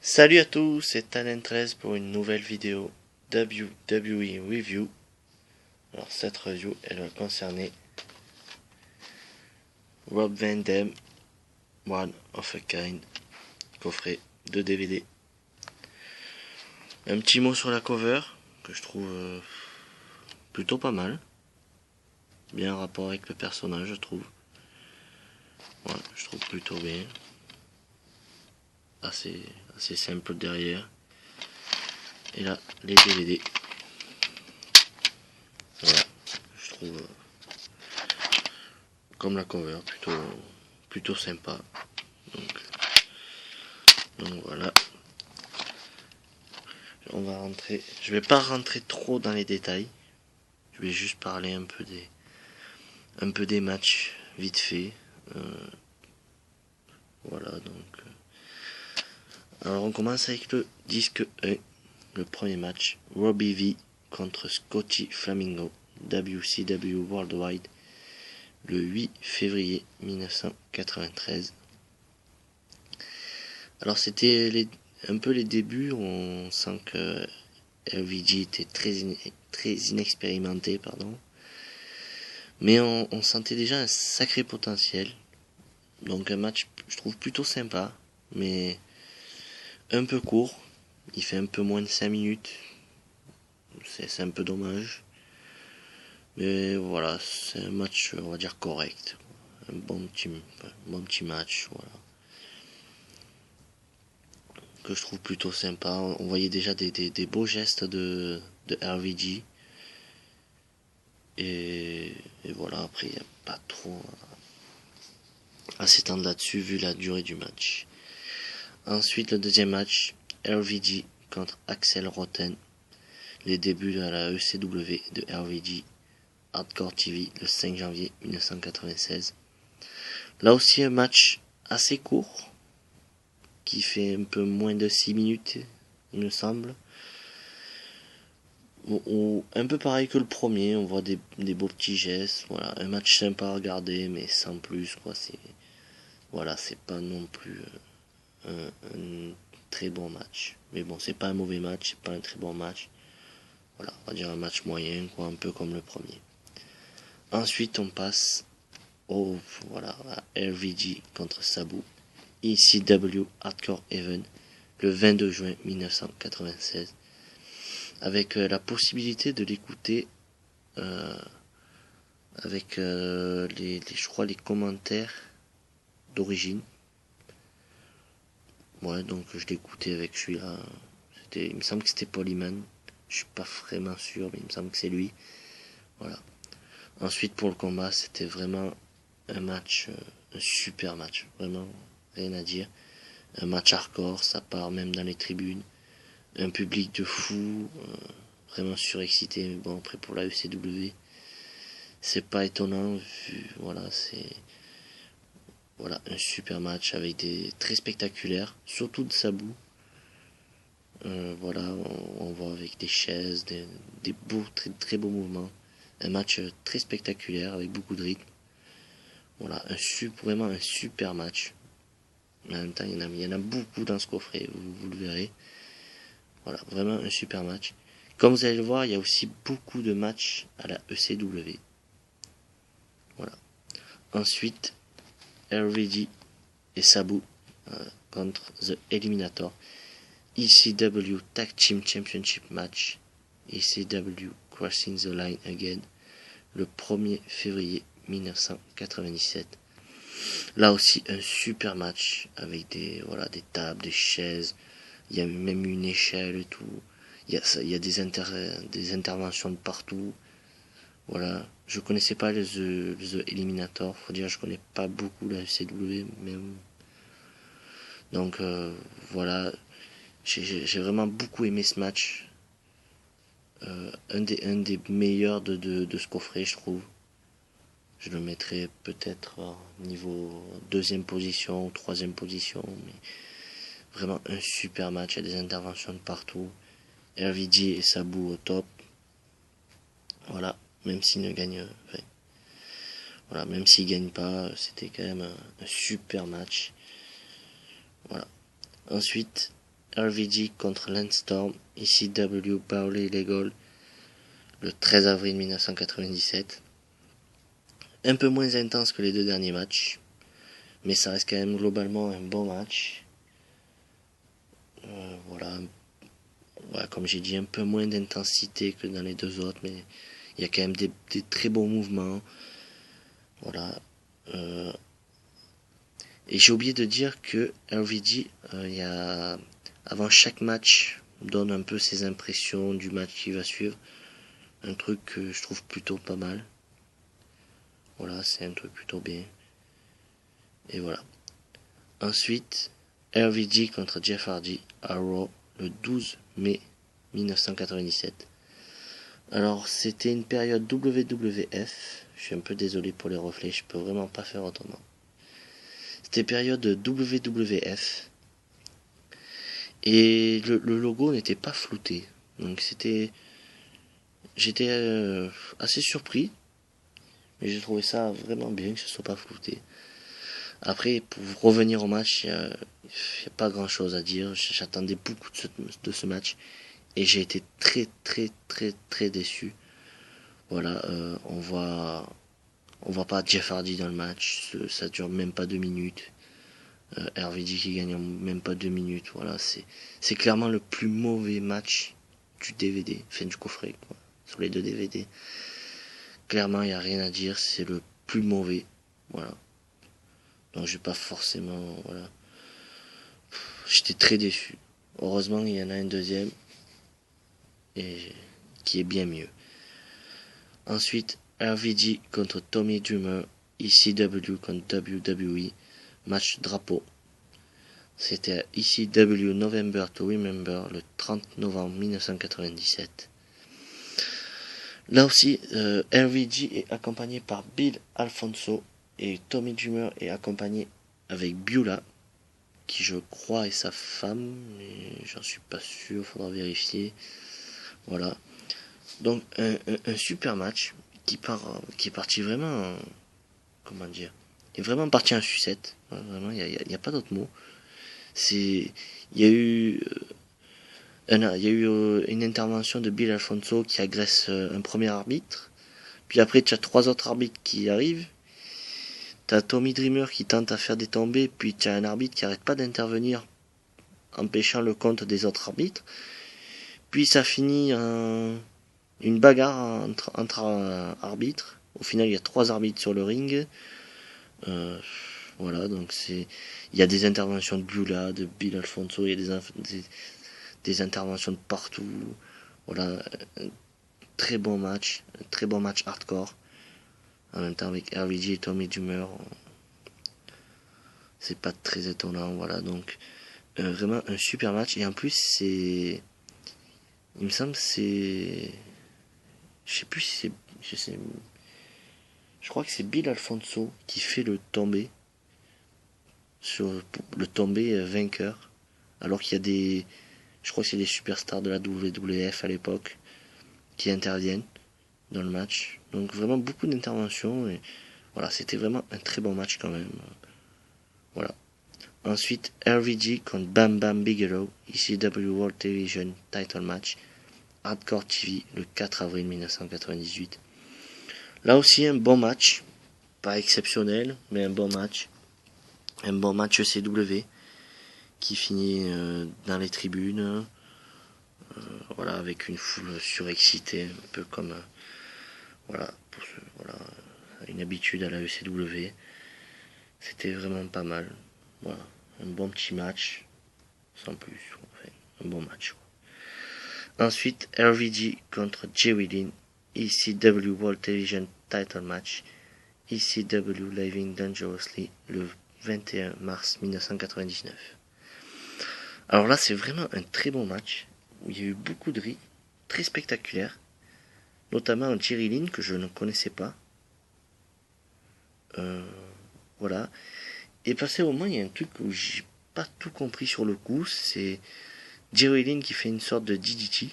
Salut à tous, c'est Talent13 pour une nouvelle vidéo WWE Review. Alors cette review, elle va concerner Rob Van Dam, One of a Kind, coffret de DVD. Un petit mot sur la cover, que je trouve plutôt pas mal. Bien en rapport avec le personnage, je trouve. Ouais, je trouve plutôt bien. Assez simple derrière. Et là, les DVD. Voilà, je trouve comme la cover, plutôt sympa. Donc voilà. Je vais pas rentrer trop dans les détails. Je vais juste parler un peu des matchs vite fait. Voilà donc. Alors on commence avec le disque 1, le premier match. Robbie V contre Scotty Flamingo, WCW Worldwide, le 8 février 1993. Alors c'était un peu les débuts. On sent que LVG était très inexpérimenté, pardon. Mais on sentait déjà un sacré potentiel. Donc un match, je trouve, plutôt sympa, mais un peu court. Il fait un peu moins de 5 minutes. C'est un peu dommage. Mais voilà, c'est un match, on va dire, correct. Bon petit match, voilà. Que je trouve plutôt sympa. On voyait déjà des beaux gestes de RVG. Et voilà, après, il n'y a pas trop à s'étendre là-dessus vu la durée du match. Ensuite, le deuxième match, RVG contre Axel Rotten. Les débuts de la ECW de RVG Hardcore TV le 5 janvier 1996. Là aussi un match assez court, qui fait un peu moins de 6 minutes, il me semble. Un peu pareil que le premier, on voit des beaux petits gestes. Voilà, un match sympa à regarder, mais sans plus, quoi. Voilà, c'est pas non plus un très bon match. Mais bon, c'est pas un mauvais match, c'est pas un très bon match. Voilà, on va dire un match moyen, quoi, un peu comme le premier. Ensuite, on passe voilà, à RVG contre Sabu, ECW Hardcore Event, le 22 juin 1996, avec la possibilité de l'écouter avec je crois les commentaires d'origine. Ouais, donc je l'écoutais avec celui-là. Il me semble que c'était Polyman. Je suis pas vraiment sûr, mais il me semble que c'est lui. Voilà. Ensuite, pour le combat, c'était vraiment un match, un super match. Vraiment, rien à dire. Un match hardcore, ça part même dans les tribunes. Un public de fou, vraiment surexcité. Mais bon, après pour la ECW, c'est pas étonnant. Voilà, c'est un super match avec des très spectaculaires, surtout de Sabu. Voilà, on voit avec des chaises, des beaux, très beaux mouvements. Un match très spectaculaire avec beaucoup de rythme. Voilà, vraiment un super match. Mais en même temps, il y en a beaucoup dans ce coffret, vous le verrez. Voilà, vraiment un super match. Comme vous allez le voir, il y a aussi beaucoup de matchs à la ECW. Voilà. Ensuite, RVD et Sabu contre The Eliminator. ECW Tag Team Championship Match. ECW Crossing the Line Again. Le 1er février 1997. Là aussi, un super match avec des tables, des chaises. Il y a même une échelle et tout. Il y a des interventions de partout. Voilà. Je connaissais pas The Eliminator. Faut dire, je connais pas beaucoup la FCW. Même. Donc, voilà. J'ai vraiment beaucoup aimé ce match. Un des meilleurs de ce coffret, je trouve. Je le mettrais peut-être niveau deuxième position ou troisième position. Mais vraiment un super match. Il y a des interventions de partout. RVD et Sabu au top. Voilà, même s'il ne gagne, voilà, même s'il gagne pas, c'était quand même un super match. Voilà. Ensuite, RVG contre Landstorm, ECW Barley Legal, le 13 avril 1997. Un peu moins intense que les deux derniers matchs, mais ça reste quand même globalement un bon match. Voilà, comme j'ai dit, un peu moins d'intensité que dans les deux autres, mais il y a quand même des très bons mouvements. Voilà. Et j'ai oublié de dire que RVG, avant chaque match, donne un peu ses impressions du match qui va suivre. Un truc que je trouve plutôt pas mal. Voilà, c'est un truc plutôt bien. Et voilà. Ensuite, RVG contre Jeff Hardy à Raw le 12 mai 1997. Alors, c'était une période WWF. Je suis un peu désolé pour les reflets, je peux vraiment pas faire autrement. C'était période WWF. Et le logo n'était pas flouté. Donc j'étais assez surpris. Mais j'ai trouvé ça vraiment bien que ce soit pas flouté. Après, pour revenir au match, il n'y a pas grand chose à dire. J'attendais beaucoup de ce match. Et j'ai été très très très très déçu. Voilà, on voit pas Jeff Hardy dans le match. Ça dure même pas 2 minutes. RVD qui gagne en même pas 2 minutes. Voilà, c'est clairement le plus mauvais match du DVD, enfin du coffret, quoi, sur les deux DVD. Clairement, il n'y a rien à dire, c'est le plus mauvais. Voilà. Donc, je vais pas forcément. Voilà. J'étais très déçu. Heureusement, il y en a un deuxième. Et qui est bien mieux. Ensuite, RVD contre Tommy Dreamer. ECW contre WWE. Match drapeau. C'était à ECW November to Remember le 30 novembre 1997. Là aussi, RVG est accompagné par Bill Alfonso et Tommy Dreamer est accompagné avec Beulah, qui je crois est sa femme, mais j'en suis pas sûr, faudra vérifier. Voilà. Donc un super match qui est parti vraiment, comment dire, est vraiment parti en sucette. Vraiment, il y a pas d'autre mot. Il y a eu une intervention de Bill Alfonso qui agresse un premier arbitre. Puis après, tu as 3 autres arbitres qui arrivent. Tu as Tommy Dreamer qui tente à faire des tombées. Puis tu as un arbitre qui arrête pas d'intervenir, empêchant le compte des autres arbitres. Puis ça finit en une bagarre entre arbitres. Au final, il y a 3 arbitres sur le ring. Voilà, donc il y a des interventions de Beulah, de Bill Alfonso, il y a des interventions de partout. Voilà, un très bon match hardcore. En même temps avec RVG et Tommy Dreamer, c'est pas très étonnant. Voilà, donc vraiment un super match. Et en plus, il me semble, je sais plus si je crois que c'est Bill Alfonso qui fait le tombé vainqueur. Alors qu'il y a je crois que c'est des superstars de la WWF à l'époque qui interviennent dans le match. Donc vraiment beaucoup d'interventions et voilà, c'était vraiment un très bon match quand même. Voilà. Ensuite, RVG contre Bam Bam Bigelow, ECW World Television Title Match, Hardcore TV, le 4 avril 1998. Là aussi un bon match, pas exceptionnel, mais un bon match. Un bon match ECW qui finit dans les tribunes. Voilà, avec une foule surexcitée, un peu comme voilà, une habitude à la ECW. C'était vraiment pas mal. Voilà, un bon petit match, sans plus. Enfin, un bon match. Ensuite, RVG contre Jerry Lynn, ECW World Television Title Match, ECW Living Dangerously, le 21 mars 1999. Alors là, c'est vraiment un très bon match, où il y a eu beaucoup de riz, très spectaculaire, notamment un Jerry Lynn que je ne connaissais pas. Voilà. Et passé au moment, il y a un truc où j'ai pas tout compris sur le coup, c'est Jerry Lynn qui fait une sorte de DDT.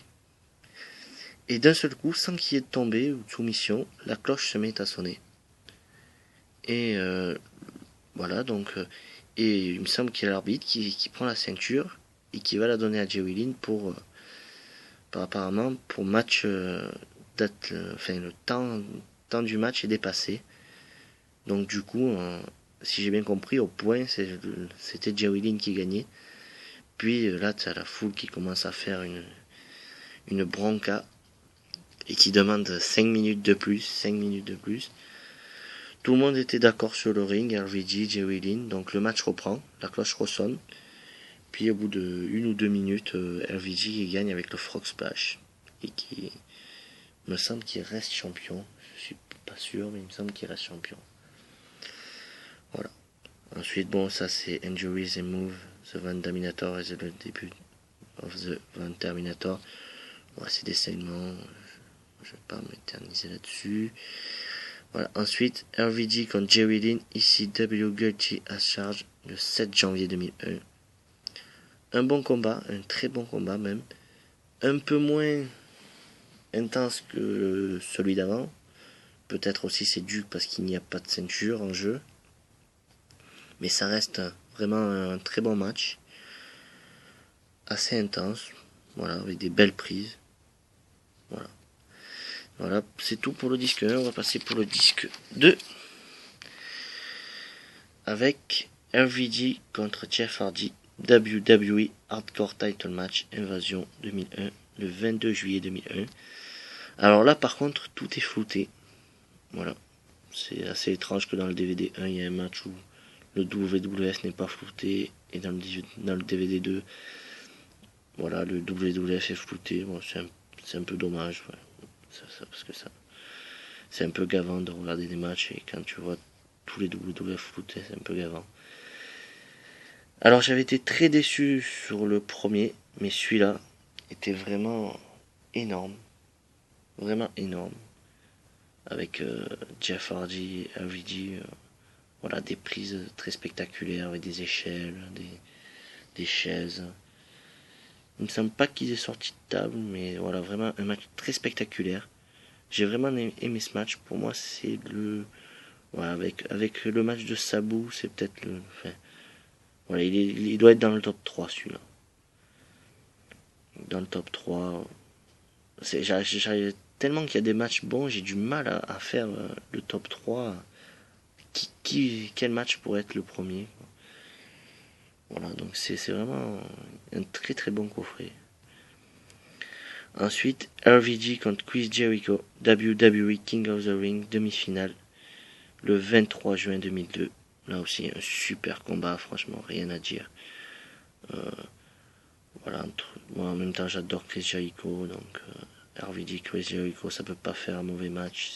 Et d'un seul coup, sans qu'il y ait de tombée ou de soumission, la cloche se met à sonner. Et voilà, donc et il me semble qu'il y a l'arbitre qui prend la ceinture et qui va la donner à Jerry Lynn pour apparemment pour match date, le temps du match est dépassé. Donc du coup, si j'ai bien compris, au point c'était Jerry Lynn qui gagnait. Puis là, tu as la foule qui commence à faire une bronca et qui demande 5 minutes de plus, 5 minutes de plus. Tout le monde était d'accord sur le ring, RVG, Jerry Lynn, donc le match reprend, la cloche ressonne. Puis au bout de 1 ou 2 minutes, RVG gagne avec le Frog Splash. Et qui me semble qu'il reste champion. Je suis pas sûr, mais il me semble qu'il reste champion. Voilà. Ensuite, bon, ça c'est Injuries and Move, The Van Terminator et le début of The Van Terminator. Ouais, c'est des saignements. Je vais pas m'éterniser là-dessus. Voilà. Ensuite, RVG contre Jerry Lynn, ECW Guilty as Charged, le 7 janvier 2001. Un bon combat, un très bon combat même. Un peu moins intense que celui d'avant. Peut-être aussi c'est dû parce qu'il n'y a pas de ceinture en jeu. Mais ça reste vraiment un très bon match. Assez intense. Voilà, avec des belles prises. Voilà. Voilà, c'est tout pour le disque 1. On va passer pour le disque 2. Avec RVD contre Jeff Hardy. WWE Hardcore Title Match Invasion 2001. Le 22 juillet 2001. Alors là, par contre, tout est flouté. Voilà. C'est assez étrange que dans le DVD 1, il y a un match où le WWF n'est pas flouté. Et dans le DVD 2, voilà, le WWF est flouté. Bon, c'est un peu dommage. Ouais. Parce que ça, c'est un peu gavant de regarder des matchs. Et quand tu vois tous les WWF floutés, c'est un peu gavant. Alors j'avais été très déçu sur le premier. Mais celui-là était vraiment énorme. Vraiment énorme. Avec Jeff Hardy, RVD, voilà, des prises très spectaculaires avec des échelles, des chaises. Il me semble pas qu'ils aient sorti de table, mais voilà, vraiment un match très spectaculaire. J'ai vraiment aimé ce match. Pour moi, c'est le, voilà, avec le match de Sabu, c'est peut-être le, enfin, voilà, il doit être dans le top 3 celui-là. Dans le top 3. J'arrive tellement qu'il y a des matchs bons, j'ai du mal à faire le top 3. Quel match pourrait être le premier? Voilà, donc c'est vraiment un très très bon coffret. Ensuite, RVG contre Chris Jericho, WWE King of the Ring, demi-finale, le 23 juin 2002. Là aussi, un super combat, franchement, rien à dire. Voilà, moi en même temps, j'adore Chris Jericho, donc RVG, Chris Jericho, ça peut pas faire un mauvais match,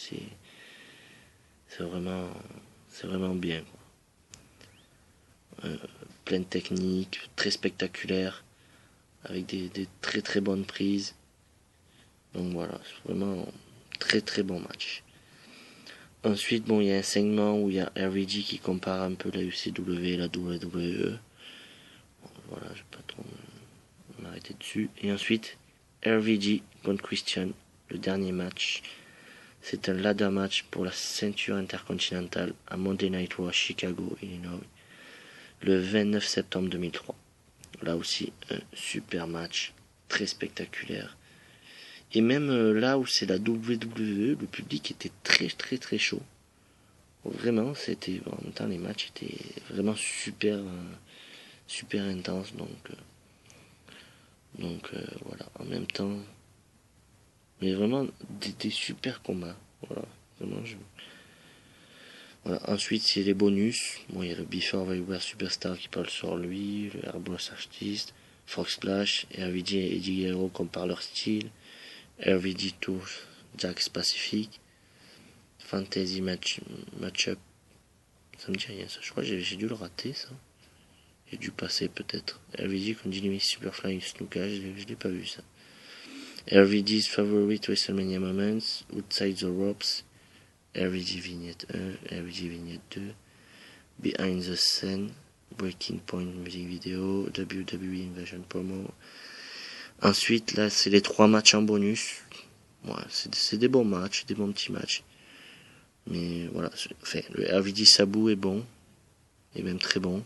c'est vraiment bien. Plein de techniques, très spectaculaire, avec des très très bonnes prises. Donc voilà, c'est vraiment un très très bon match. Ensuite, bon, il y a un segment où il y a RVG qui compare un peu la UCW et la WWE. Voilà, je vais pas trop m'arrêter dessus. Et ensuite, RVG contre Christian, le dernier match. C'est un ladder match pour la ceinture intercontinentale à Monday Night Raw, Chicago, Illinois, le 29 septembre 2003. Là aussi, un super match, très spectaculaire. Et même là où c'est la WWE, le public était très très très chaud. Vraiment, c'était en même temps les matchs étaient vraiment super intenses. Donc voilà, en même temps, mais vraiment des super combats. Voilà, vraiment Voilà. Ensuite, c'est les bonus. Bon, il y a le Before They Were Superstar qui parle sur lui, le Airbus Artist, Fox Splash, RVD et Eddie Guerrero comparent leur style, RVD Tour, Jack's Pacific, Fantasy Matchup. Ça me dit rien, ça. Je crois que j'ai dû le rater, ça. J'ai dû passer, peut-être. RVD continue Superfly Snuka, je l'ai pas vu, ça. RVD's Favorite WrestleMania Moments, Outside the Ropes, RVD Vignette 1, RVD Vignette 2, Behind the Scene, Breaking Point Music Video, WWE Invasion Promo. Ensuite, là, c'est les 3 matchs en bonus. Ouais, c'est des bons matchs, des bons petits matchs. Mais voilà, enfin, le RVD Sabu est bon, et même très bon.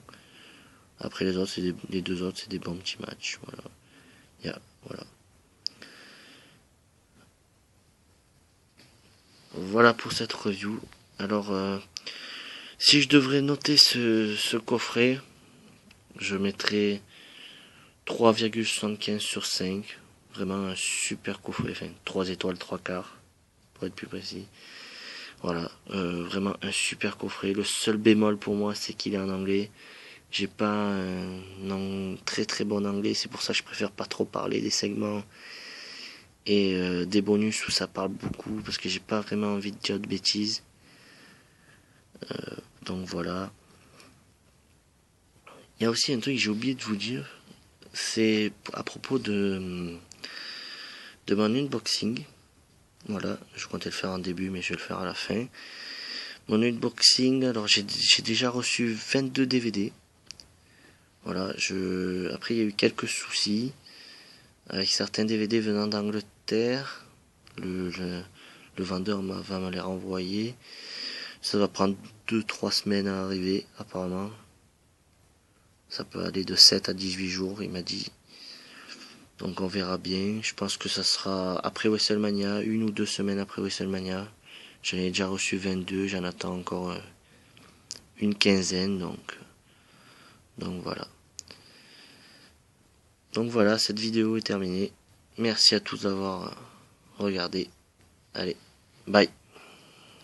Après les autres, les deux autres, c'est des bons petits matchs. Voilà. Voilà. Voilà pour cette review. Alors, si je devrais noter ce coffret, je mettrais 3,75 sur 5. Vraiment un super coffret. Enfin, 3 étoiles, 3 quarts, pour être plus précis. Voilà, vraiment un super coffret. Le seul bémol pour moi, c'est qu'il est en anglais. J'ai pas un très très bon anglais, c'est pour ça que je préfère pas trop parler des segments et des bonus où ça parle beaucoup, parce que j'ai pas vraiment envie de dire de bêtises. Donc voilà. Il y a aussi un truc que j'ai oublié de vous dire, c'est à propos de mon unboxing. Voilà, je comptais le faire en début, mais je vais le faire à la fin. Mon unboxing, alors j'ai déjà reçu 22 DVD. Voilà, après il y a eu quelques soucis avec certains DVD venant d'Angleterre. Le vendeur va me les renvoyer. Ça va prendre 2-3 semaines à arriver, apparemment. Ça peut aller de 7 à 18 jours, il m'a dit. Donc on verra bien. Je pense que ça sera après WrestleMania, 1 ou 2 semaines après WrestleMania. J'en ai déjà reçu 22, j'en attends encore une quinzaine, donc voilà. Donc voilà, cette vidéo est terminée. Merci à tous d'avoir regardé. Allez, bye.